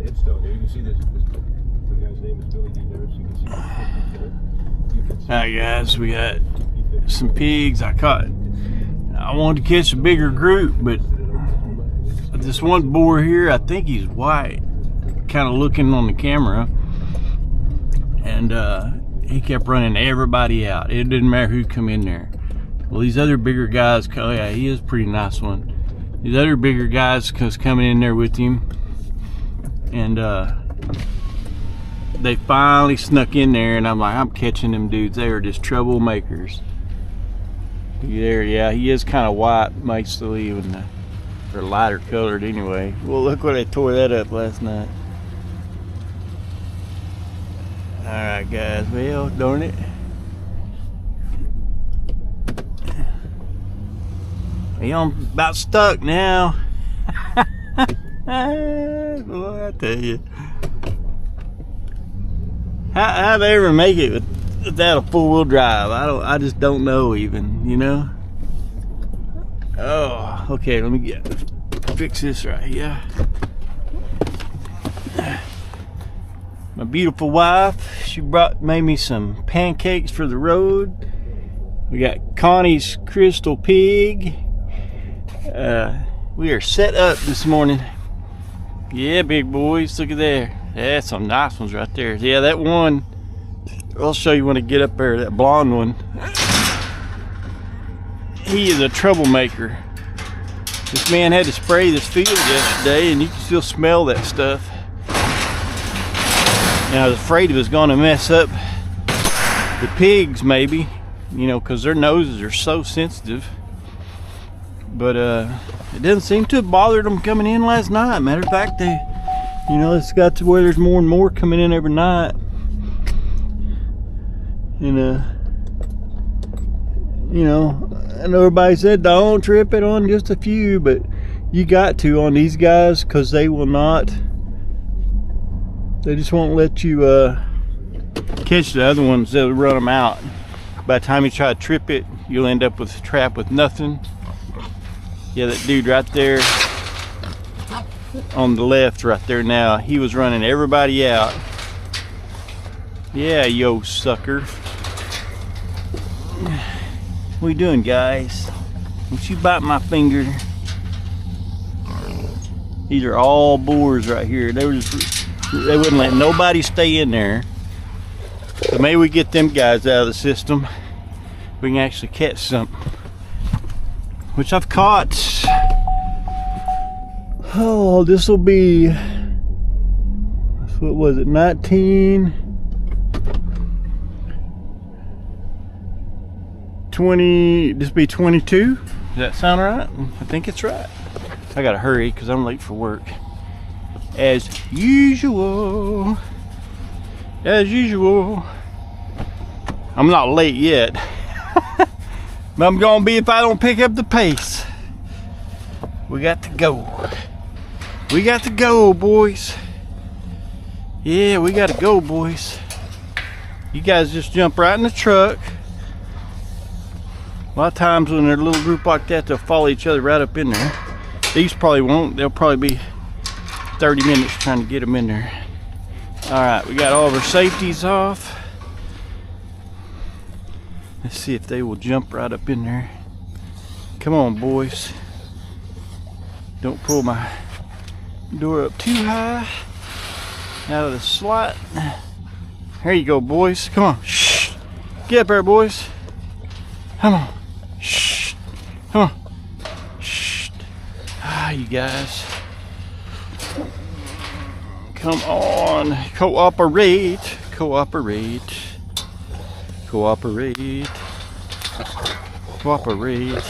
headstone here. You can see this the guy's name is Billy D. Harris. You can see the Alright guys, we got some pigs. I wanted to catch a bigger group, but this one boar here, I think he's white, kind of looking on the camera, and he kept running everybody out. It didn't matter who come in there. Well, these other bigger guys, oh yeah, he is a pretty nice one. These other bigger guys was coming in there with him, and they finally snuck in there, and I'm like, I'm catching them dudes. They are just troublemakers. There, yeah, he is kind of white mostly, even they're lighter colored anyway. Well, look where they tore that up last night. All right, guys. Well, darn it. I'm about stuck now. Boy, I tell you. How they ever make it without a four-wheel drive? I just don't know even, you know? Oh, okay, let me fix this right here. My beautiful wife, she made me some pancakes for the road. We got Connie's crystal pig. We are set up this morning. Yeah, big boys, look at there. That's some nice ones right there. Yeah, that one, I'll show you when I get up there, that blonde one. He is a troublemaker. This man had to spray this field yesterday, and you can still smell that stuff. And I was afraid it was going to mess up the pigs, maybe, you know, because their noses are so sensitive. But it doesn't seem to have bothered them coming in last night. Matter of fact, they, you know, it's got to where there's more and more coming in every night. And you know, I know everybody said don't trip it on just a few, but you got to on these guys, because they will not, they just won't let you catch the other ones. They'll run them out. By the time you try to trip it, you'll end up with a trap with nothing. Yeah, that dude right there on the left right there now, he was running everybody out. Yeah, yo sucker. What you doing, guys? Don't you bite my finger. These are all boars right here. They wouldn't let nobody stay in there. So maybe we get them guys out of the system. We can actually catch something. Which I've caught. Oh, this will be, what was it, 20, this be 22? Does that sound right? I think it's right. I gotta hurry because I'm late for work. As usual. As usual. I'm not late yet. But I'm gonna be if I don't pick up the pace. We got to go. We got to go, boys. Yeah, we got to go, boys. You guys just jump right in the truck. A lot of times when they're a little group like that, they'll follow each other right up in there. These probably won't. They'll probably be 30 minutes trying to get them in there. All right, we got all of our safeties off. Let's see if they will jump right up in there. Come on, boys. Don't pull my door up too high. Out of the slot. There you go, boys. Come on. Shh. Get up there, boys. Come on. Shh. Come on. Shh. Ah, you guys. Come on. Cooperate. Cooperate. Cooperate. Cooperate.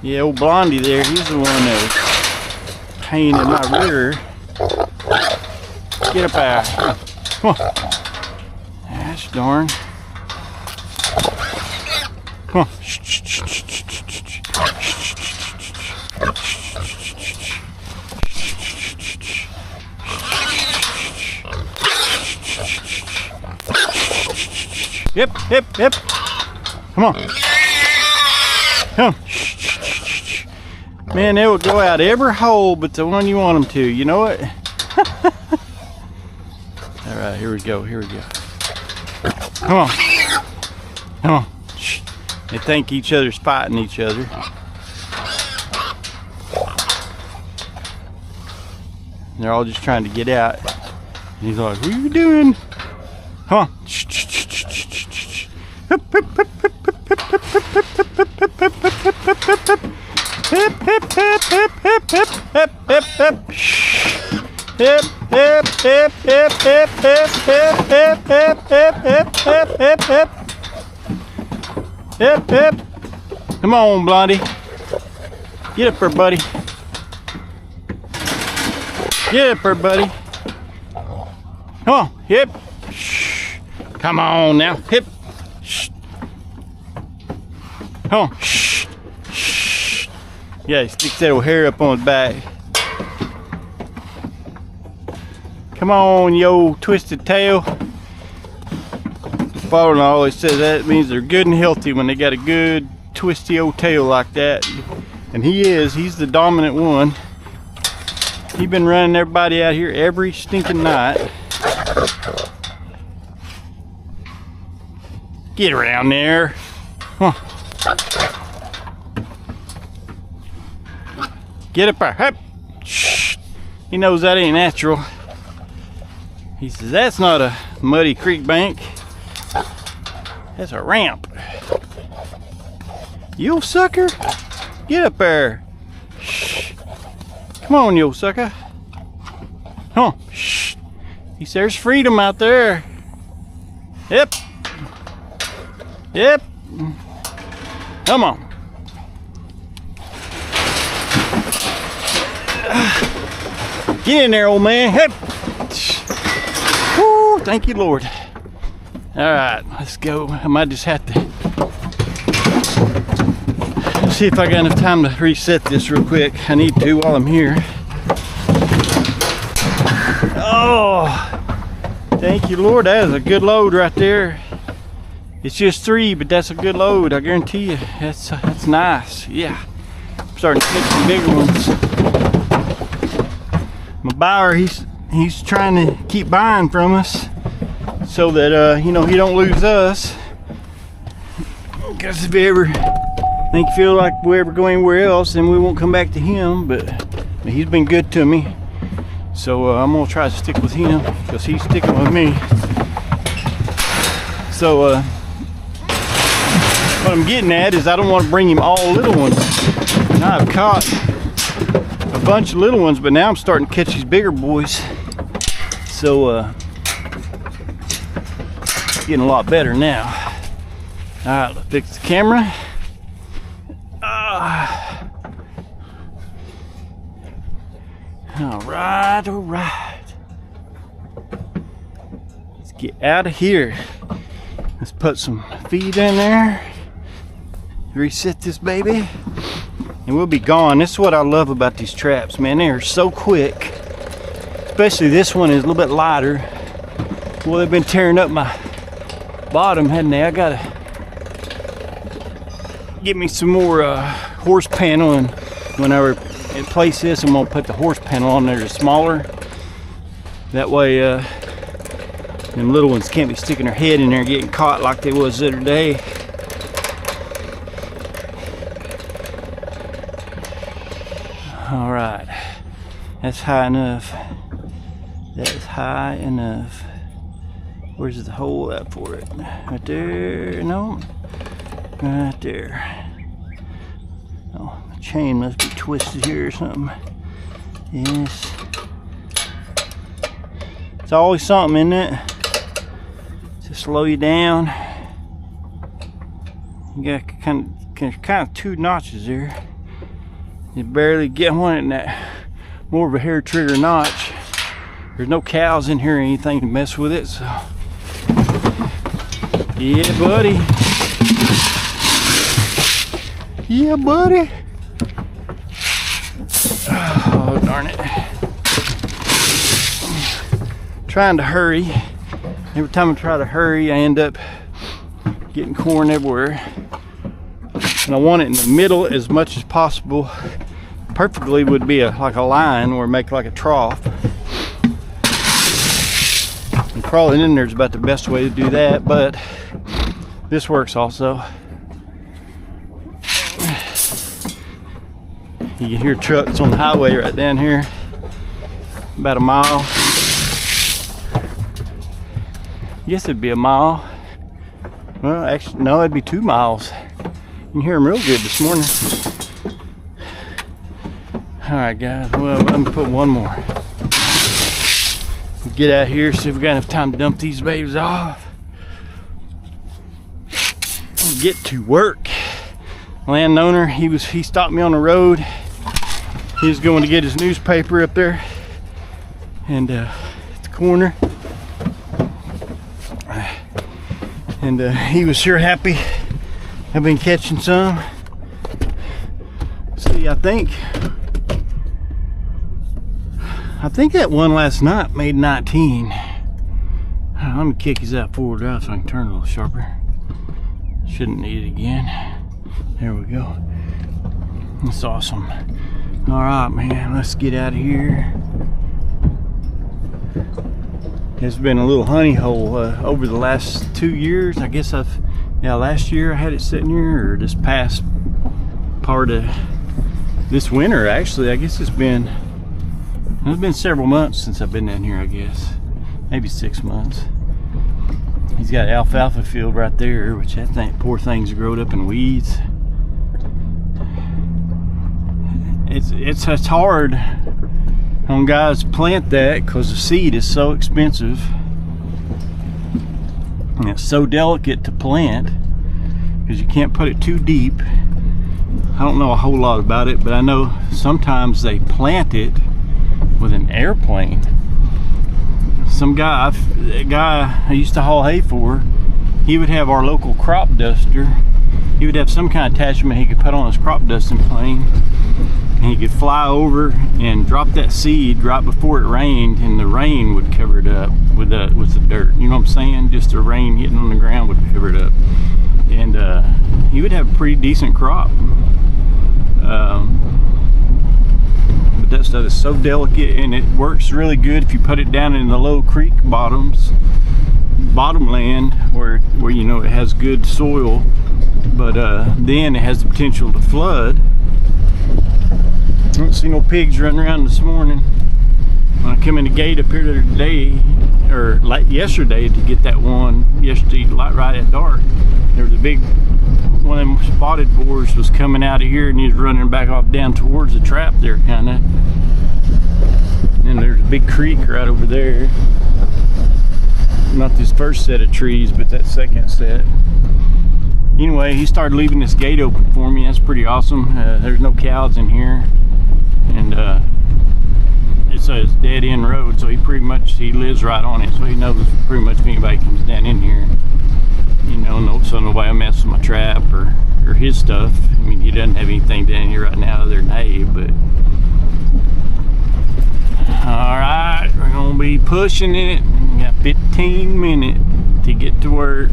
Yeah, old Blondie there, he's the one that was pain in my rear. Get up there. Come on. Gosh darn. Come on. Yep, yep, yep. Come on. Come on. Man, they will go out every hole but the one you want them to. You know what? All right, here we go. Here we go. Come on. Come on. Shh. They think each other's fighting each other. They're all just trying to get out. And he's like, what are you doing? Come on. Shh, shh, shh, shh, shh, shh. Hip, hip, hip, hip, hip, hip, hip, hip, hip, hip, hip, hip, hip, hip, hip, hip. Hip, hip, hip, hip, hip, hip, hip, hip, hip. Shh. Hip, hip, hip, hip, hip, hip, hip, hip, hip, hip, hip, hip, hip, hip. Hip, hip. Come on, Blondie. Get up there, buddy. Get up there, buddy. Come on, hip. Shh. Come on now, hip. Shh. Come on, shh. Shh. Yeah, he sticks that little hair up on his back. Come on, yo, twisted tail. Father-in-law always says that means they're good and healthy when they got a good twisty old tail like that. And he's the dominant one. He's been running everybody out here every stinking night. Get around there. Come on. Get up there. Hup. Shh. He knows that ain't natural. He says, that's not a muddy creek bank. That's a ramp. You old sucker. Get up there. Shh. Come on, you old sucker. Come on. Shh. He says there's freedom out there. Yep. Yep. Come on. Get in there, old man. Yep. Woo, thank you, Lord. All right, let's go. I might just have to see if I got enough time to reset this real quick. I need to while I'm here. Oh, thank you, Lord. That is a good load right there. It's just 3, but that's a good load. I guarantee you. That's nice. Yeah, I'm starting to get some bigger ones. My buyer, he's trying to keep buying from us so that you know, he don't lose us. Because if you ever feel like we ever go anywhere else, then we won't come back to him. But he's been good to me, so I'm gonna try to stick with him because he's sticking with me. So what I'm getting at is I don't want to bring him all little ones. And I've caught a bunch of little ones, but now I'm starting to catch these bigger boys. So getting a lot better now. All right, let's fix the camera. All right. Let's get out of here. Let's put some feed in there. Reset this baby. And we'll be gone. This is what I love about these traps, man. They are so quick. Especially this one is a little bit lighter. Well, they've been tearing up my bottom, hadn't they? I gotta get me some more horse panel, and when I replace this, I'm gonna put the horse panel on there smaller. That way them little ones can't be sticking their head in there and getting caught like they was the other day. All right, that's high enough. That is high enough. Where's the hole at for it? Right there? No. Right there. Oh, the chain must be twisted here or something. Yes. It's always something, isn't it? To slow you down. You got kind of 2 notches there. You barely get one in that more of a hair trigger notch. There's no cows in here or anything to mess with it, so. Yeah, buddy. Yeah, buddy. Oh, darn it. Trying to hurry. Every time I try to hurry, I end up getting corn everywhere. And I want it in the middle as much as possible. perfectly would be like a line or make like a trough. And crawling in there is about the best way to do that, but this works also. You can hear trucks on the highway right down here, about a mile. I guess it'd be a mile. Well, actually, no, it'd be 2 miles. You can hear them real good this morning. All right, guys. Well, let me put one more. Get out here, see if we got enough time to dump these babies off. Get to work. Landowner, he stopped me on the road. He was going to get his newspaper up there, and at the corner. And he was sure happy. I've been catching some. See, I think that one last night made 19. Let me kick his out forward drive so I can turn a little sharper. Shouldn't need it again. There we go. That's awesome. All right, man, let's get out of here. It's been a little honey hole over the last 2 years. I guess last year I had it sitting here, or this past part of this winter, actually. I guess it's been several months since I've been down here, I guess. Maybe 6 months. He's got alfalfa field right there, which I think poor things growed up in weeds. It's hard on guys to plant that because the seed is so expensive and it's so delicate to plant because you can't put it too deep. I don't know a whole lot about it, but I know sometimes they plant it with an airplane. A guy I used to haul hay for, he would have our local crop duster. He would have some kind of attachment he could put on his crop dusting plane, and he could fly over and drop that seed right before it rained, and the rain would cover it up with the dirt. You know what I'm saying? Just the rain hitting on the ground would cover it up, and he would have a pretty decent crop. But that stuff is so delicate, and it works really good if you put it down in the low creek bottomland where you know it has good soil, but then it has the potential to flood. I don't see no pigs running around this morning. When I come in the gate up here today, or like yesterday, to get that one yesterday right at dark, there was a big one of them spotted boars was coming out of here, and he was running back off down towards the trap there, kind of. And then there's a big creek right over there. Not this first set of trees, but that second set. Anyway, he started leaving this gate open for me. That's pretty awesome. There's no cows in here, and it's a dead end road, so he lives right on it, so he knows pretty much if anybody comes down in here, you know, so nobody will mess with my trap or his stuff. I mean, he doesn't have anything down here right now other than hay, but all right, we're gonna be pushing it. We got 15 minutes to get to work.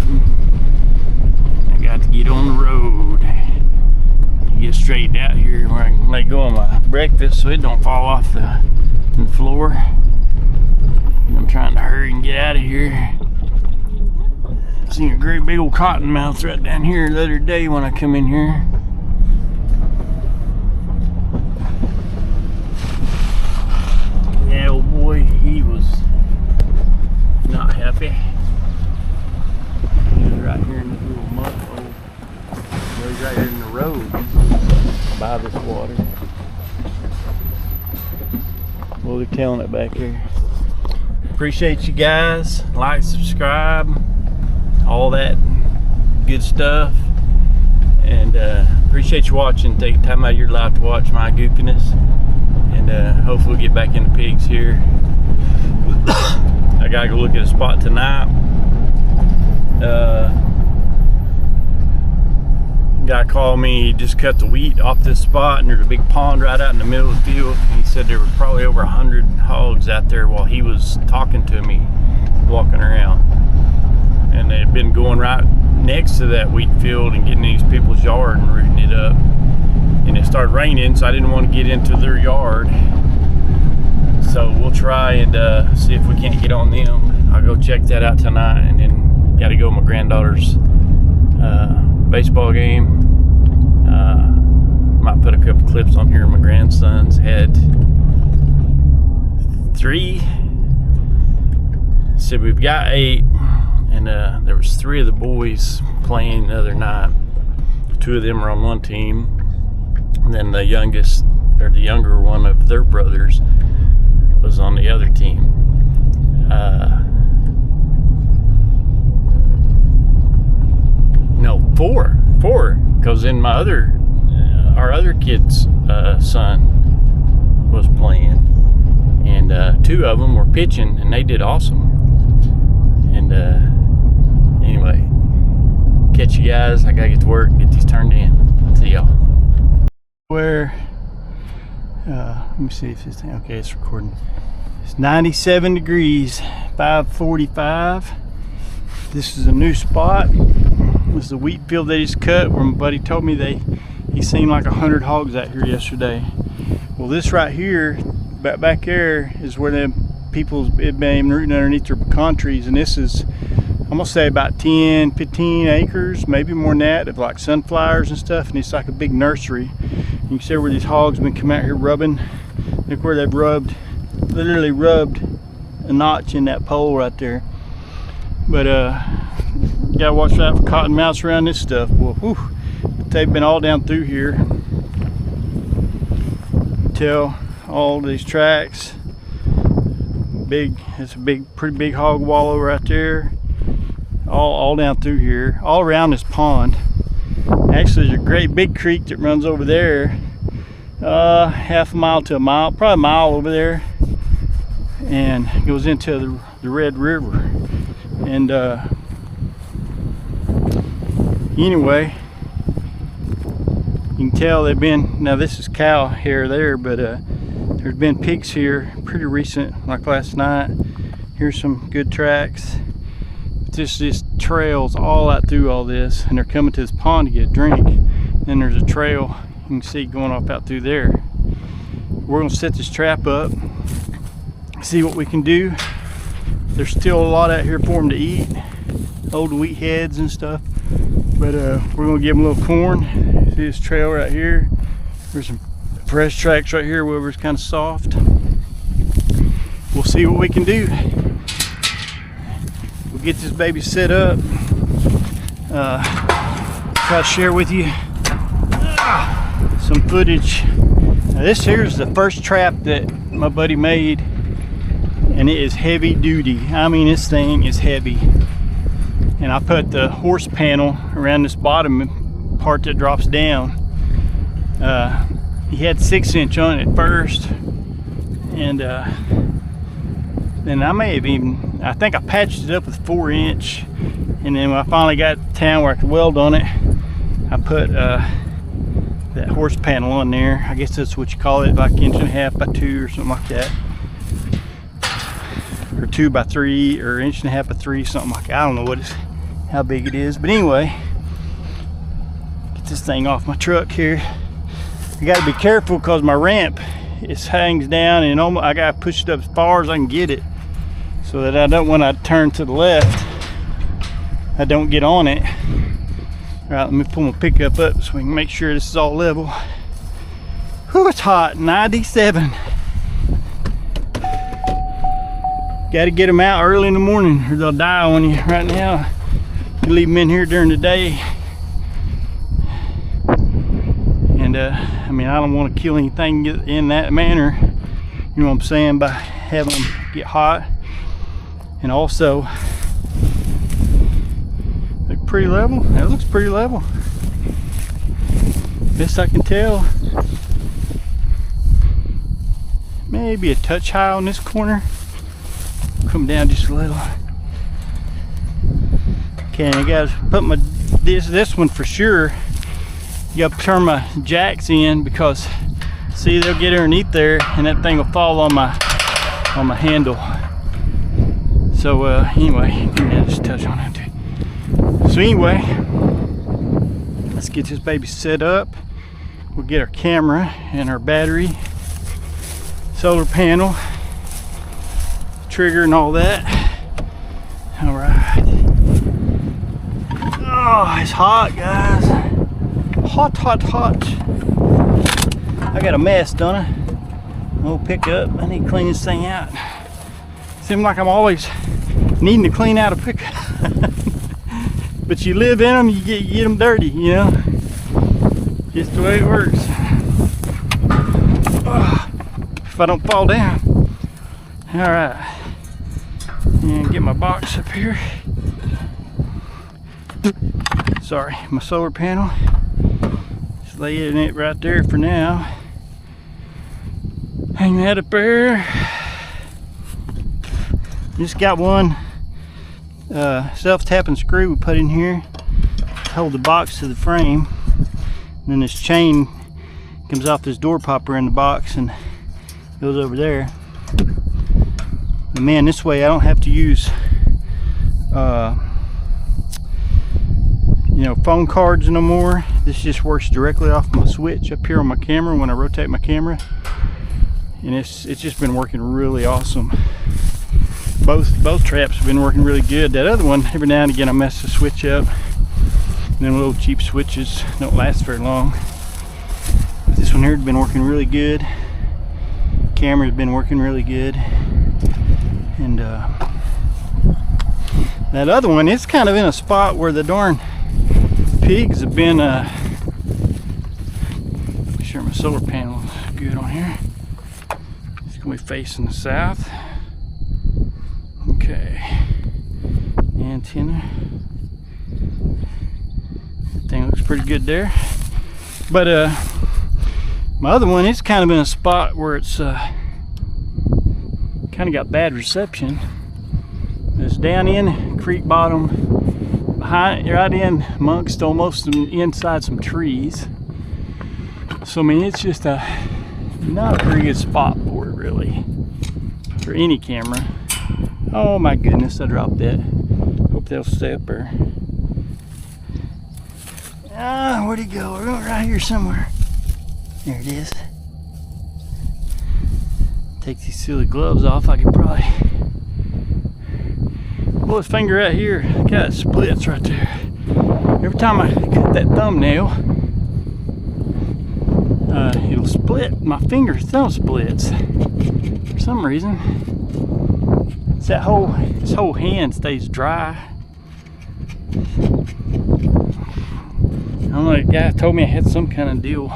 I got to get on the road, get straightened out here where I can let go of my breakfast so it don't fall off the floor. And I'm trying to hurry and get out of here. Seen a great big old cottonmouth right down here the other day when I come in here. Yeah, old boy, he was not happy. He was right here in this little mud hole. He's right here in the road by this water. Well, they're telling it back here. Appreciate you guys. Like, subscribe, all that good stuff. And appreciate you watching. Take time out of your life to watch my goofiness. And hopefully we'll get back into pigs here. I gotta go look at a spot tonight. Guy called me, he just cut the wheat off this spot, and there's a big pond right out in the middle of the field. He said there were probably over 100 hogs out there while he was talking to me, walking around. And they had been going right next to that wheat field and getting in these people's yard and rooting it up. and it started raining, so I didn't want to get into their yard. So we'll try and see if we can't get on them. I'll go check that out tonight, and then got to go to my granddaughter's baseball game. Might put a couple clips on here. My grandsons had 3. So we've got 8, and there was 3 of the boys playing the other night. 2 of them are on one team, and then the youngest, or the younger one of their brothers, was on the other team. No, 4, because then my other, our other kid's son was playing, and 2 of them were pitching, and they did awesome. And anyway, catch you guys. I gotta get to work, get these turned in. See y'all. Where? Let me see if this thing. Okay, it's recording. It's 97 degrees, 5:45. This is a new spot. This is the wheat field they just cut, where my buddy told me he seen like 100 hogs out here yesterday. Well, this right here, back there, is where them people's been rooting underneath their pecan trees, and this is, I'm gonna say, about 10-15 acres, maybe more than that, of like sunflowers and stuff, and it's like a big nursery. You can see where these hogs been coming out here rubbing. Look where they've literally rubbed a notch in that pole right there. But you gotta watch out for cottonmouths around this stuff. Well, whew, they've been all down through here. Tell all these tracks. It's a pretty big hog wallow right there. All down through here, all around this pond. Actually, there's a great big creek that runs over there, half a mile to a mile, probably a mile over there, and goes into the Red River. And anyway, you can tell they've been, now this is cow hair there, but there's been pigs here pretty recent, like last night. Here's some good tracks. Just trails all out through all this, and they're coming to this pond to get a drink. Then there's a trail you can see going off out through there. We're gonna set this trap up, see what we can do. There's still a lot out here for them to eat, old wheat heads and stuff, but we're gonna give them a little corn. See this trail right here? There's some fresh tracks right here where it's kind of soft. We'll see what we can do. We'll get this baby set up. Try to share with you some footage. Now this here's the first trap that my buddy made, and it is heavy duty. I mean, this thing is heavy. And I put the horse panel around this bottom part that drops down. He had 6-inch on it at first, and then I may have even, I think I patched it up with 4-inch, and then when I finally got to town where I could weld on it, I put that horse panel on there. I guess that's what you call it, like 1.5 by 2 or something like that, or 2 by 3 or 1.5 by 3, something like that. I don't know how big it is, but anyway, get this thing off my truck here. I got to be careful because my ramp, it hangs down, and I got to push it up as far as I can get it, so that I don't, when I turn to the left, I don't get on it. All right, let me pull my pickup up so we can make sure this is all level. Whew, it's hot, 97. Got to get them out early in the morning or they'll die on you. Right now, you leave them in here during the day. And I mean, I don't want to kill anything in that manner, you know what I'm saying, by having them get hot. And also, look pretty level. That looks pretty level, best I can tell. Maybe a touch high on this corner. Come down just a little. Okay, I gotta put my this one for sure. You gotta turn my jacks in, because see, they'll get underneath there and that thing will fall on my handle. So anyway, I'll just touch on that too. So anyway, let's get this baby set up. we'll get our camera and our battery, solar panel, trigger and all that. All right. Oh, it's hot, guys. Hot, hot, hot. I got a mess, don't I? We'll pick up. I need to clean this thing out. Seems like I'm always needing to clean out a pickup. But you live in them, you get them dirty, you know? Just the way it works. If I don't fall down. All right. And get my box up here. Sorry, my solar panel. Just laying it right there for now. Hang that up there. Just got one self-tapping screw we put in here to hold the box to the frame. And then this chain comes off this door popper in the box and goes over there. And man, this way I don't have to use you know, phone cards no more. This just works directly off my switch up here on my camera when I rotate my camera, and it's just been working really awesome. Both traps have been working really good. That other one, every now and again I mess the switch up, and then little cheap switches don't last very long. But this one here has been working really good. Camera's been working really good, and that other one, it's kind of in a spot where the darn pigs have been make sure my solar panel is good on here. It's gonna be facing the south. Okay, antenna, that thing looks pretty good there. But my other one, it's kind of in a spot where it's kind of got bad reception. It's down in creek bottom, behind, right in amongst almost inside some trees. So I mean, it's just not a very good spot for it really, for any camera. Oh my goodness, I dropped that. Hope they'll stay up there. Ah, where'd he go? We're going right here somewhere. There it is. Take these silly gloves off. I could probably pull his finger out here. Got splits right there. Every time I cut that thumbnail, it'll split. My thumb splits for some reason. It's that this whole hand stays dry. I don't know, the guy told me I had some kind of deal.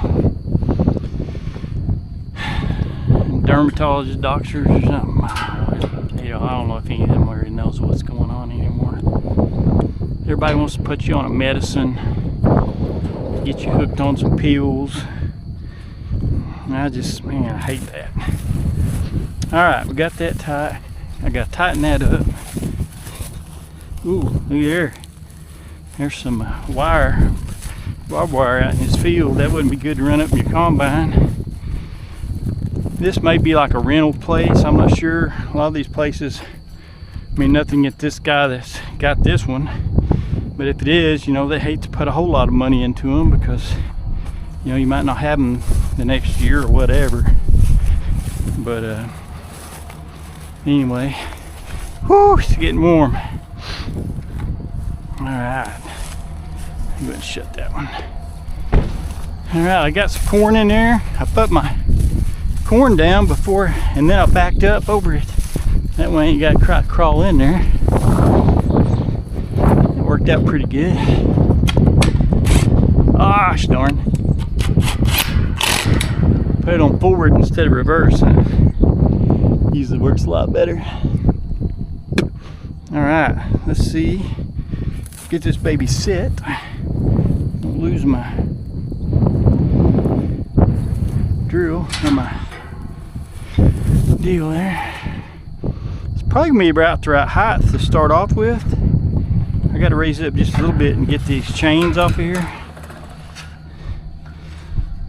Dermatologist, doctors or something. You know, I don't know if any of them really knows what's going on anymore. Everybody wants to put you on a medicine, get you hooked on some pills. And I just, man, I hate that. Alright, we got that tight. I gotta tighten that up. Ooh, look there. There's some barbed wire out in this field. That wouldn't be good to run up in your combine. This may be like a rental place, I'm not sure. A lot of these places, I mean, nothing at this guy that's got this one, but if it is, you know, they hate to put a whole lot of money into them because, you know, you might not have them the next year or whatever. But anyway, whoo, it's getting warm. All right, I'm going to shut that one. All right, I got some corn in there. I put my corn down before, and then I backed up over it. That way you got to crawl in there. It worked out pretty good. Gosh darn. Put it on forward instead of reverse. Usually works a lot better. All right, let's see. Get this baby set. Don't lose my drill or my deal there. It's probably gonna be about the right height to start off with. I got to raise it up just a little bit and get these chains off of here.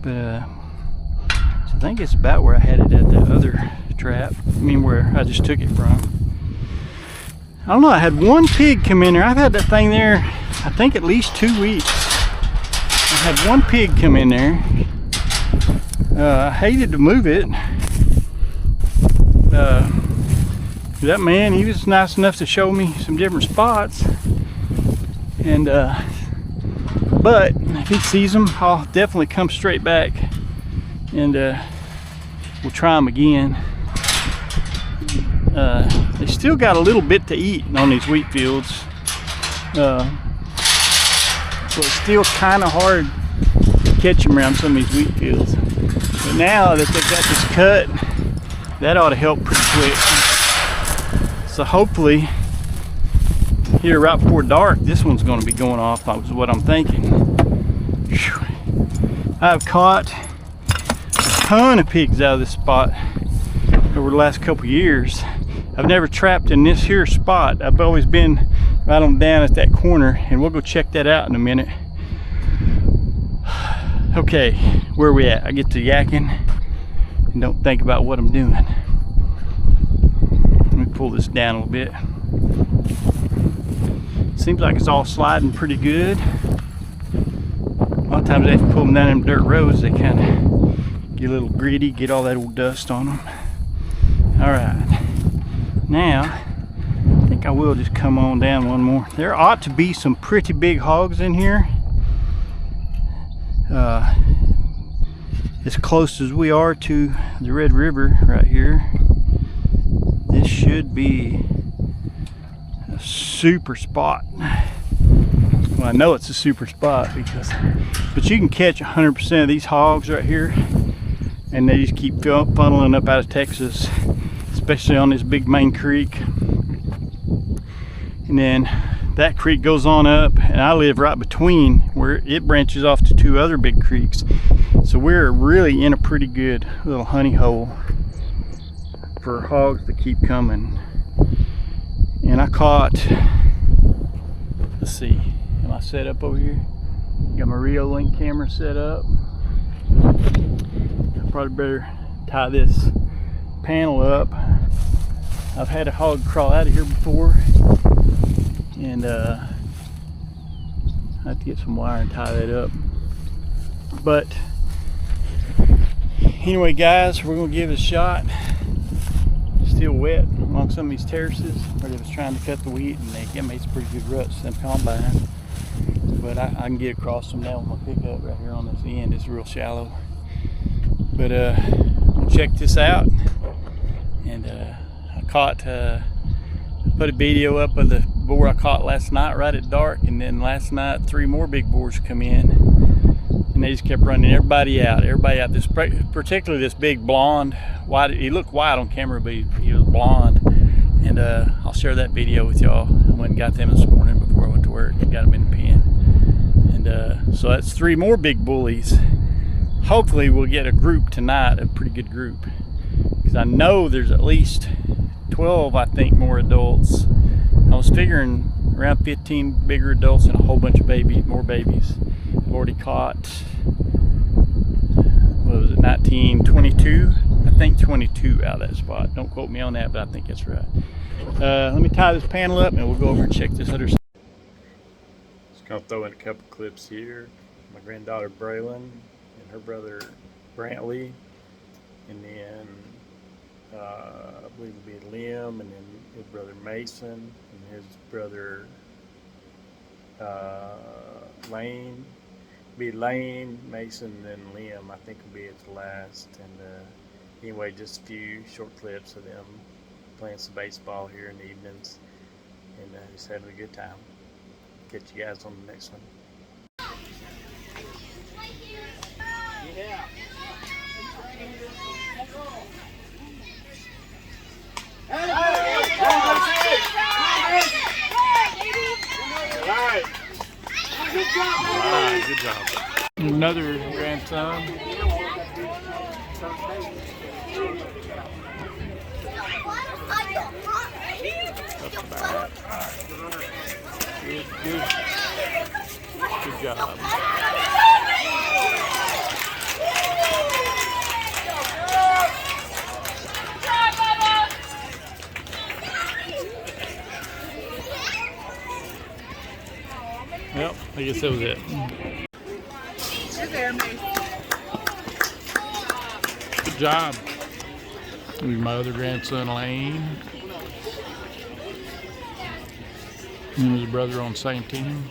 But so I think it's about where I had it at the other trap. I mean, where I just took it from. I don't know. I had one pig come in there. I've had that thing there, I think, at least 2 weeks. I had one pig come in there. I hated to move it. That man, he was nice enough to show me some different spots, and but if he sees them, I'll definitely come straight back, and we'll try them again. They still got a little bit to eat on these wheat fields, so it's still kind of hard to catch them around some of these wheat fields. But now that they've got this cut, that ought to help pretty quick. So hopefully here right before dark, this one's going to be going off, is what I'm thinking. Whew. I've caught a ton of pigs out of this spot over the last couple years. I've never trapped in this here spot. I've always been right on down at that corner, and we'll go check that out in a minute. Okay, where are we at? I get to yakking and don't think about what I'm doing. Let me pull this down a little bit. Seems like it's all sliding pretty good. A lot of times they have to pull them down them dirt roads. They kind of get a little gritty, get all that old dust on them. All right, now I think I will just come on down one more. There ought to be some pretty big hogs in here. As close as we are to the Red River right here, this should be a super spot. Well, I know it's a super spot but you can catch 100% of these hogs right here, and they just keep funneling up out of Texas, especially on this big main creek. And then that creek goes on up, and I live right between where it branches off to two other big creeks. So we're really in a pretty good little honey hole for hogs to keep coming. And I caught, let's see, am I set up over here? Got my Rio Link camera set up. I probably better tie this panel up. I've had a hog crawl out of here before, and I have to get some wire and tie that up. But anyway, guys, we're gonna give it a shot. Still wet along some of these terraces where they was trying to cut the wheat, and they made some pretty good ruts in combine. But I can get across them now with my pickup right here on this end. It's real shallow. But we'll check this out. And I put a video up of the boar I caught last night right at dark, and then last night 3 more big boars come in, and they just kept running everybody out. This particularly this big blonde white, he looked white on camera, but he was blonde. And I'll share that video with y'all. I went and got them this morning before I went to work and got them in the pen. And so that's 3 more big bullies. Hopefully we'll get a group tonight, a pretty good group, because I know there's at least 12, I think, more adults. I was figuring around 15 bigger adults and a whole bunch of more babies. I've already caught, what was it, 19, 22? I think 22 out of that spot. Don't quote me on that, but I think that's right. Let me tie this panel up and we'll go over and check this other side. Just gonna throw in a couple clips here. My granddaughter Braylon and her brother Brantley, and then I believe it'll be Liam, and then his brother Mason, and his brother Lane. Be Lane, Mason, and then Liam, I think will be its last. And anyway, just a few short clips of them playing some baseball here in the evenings, and just having a good time. Catch you guys on the next one. Yeah. Good job. Another grandson. Good job. Yep, I guess that was it. You're there, Mason. Good job. Here's my other grandson, Lane. Him and his brother on the same team.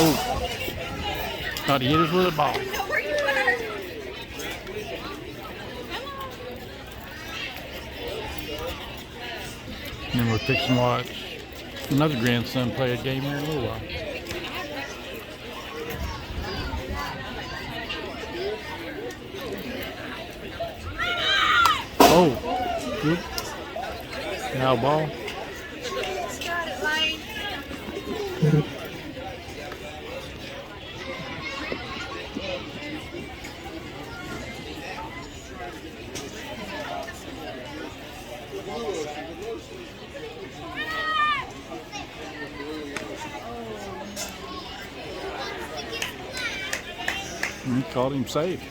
Oh, thought he hit us with a ball. And then we're fixing to watch another grandson play a game here in a little while. Oh, good. Foul ball. He caught him safe.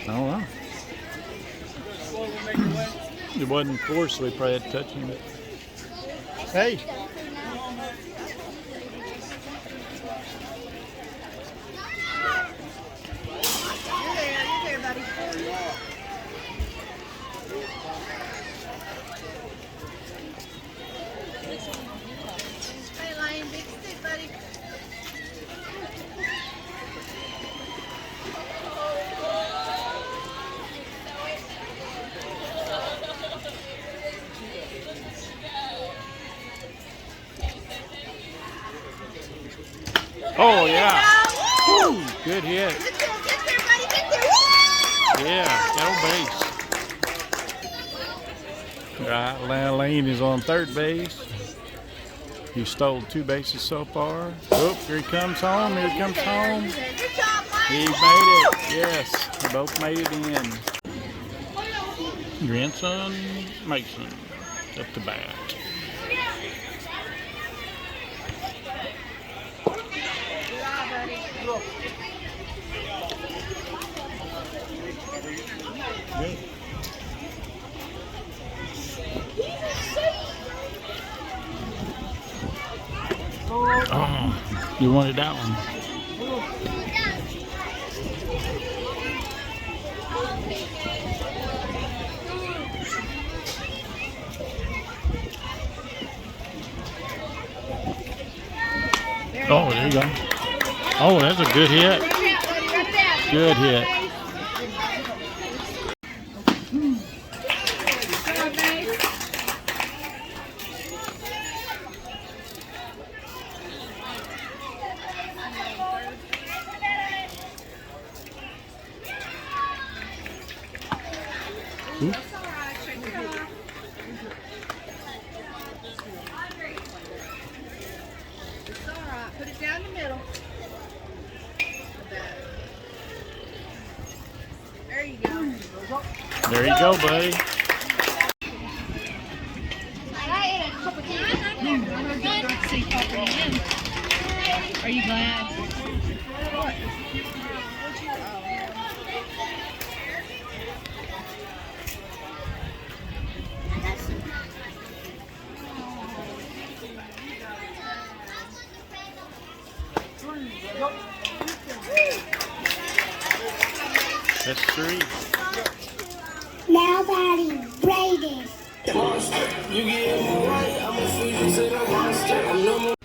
I don't know. It wasn't forced, so he probably had to touch him. Hey! You're there, buddy. Hey, Lane, big stick, buddy. Oh, yeah. Woo, good hit. Get there, buddy, get there. Woo! Yeah, get on base. Right, Lane is on third base. He stole 2 bases so far. Oh, here he comes home. Here he comes home. Good job, He Lane. made it. Yes, they both made it in. Grandson Mason up to bat. Good. Oh, you wanted that one. Oh, there you go. Oh, that's a good hit. Good hit. It's all right. Put it down the middle. There you go. There you go, buddy. Are you glad? That's 3. Now, Daddy, braid it. You get right, I'ma feed you to the monster. I'm no more.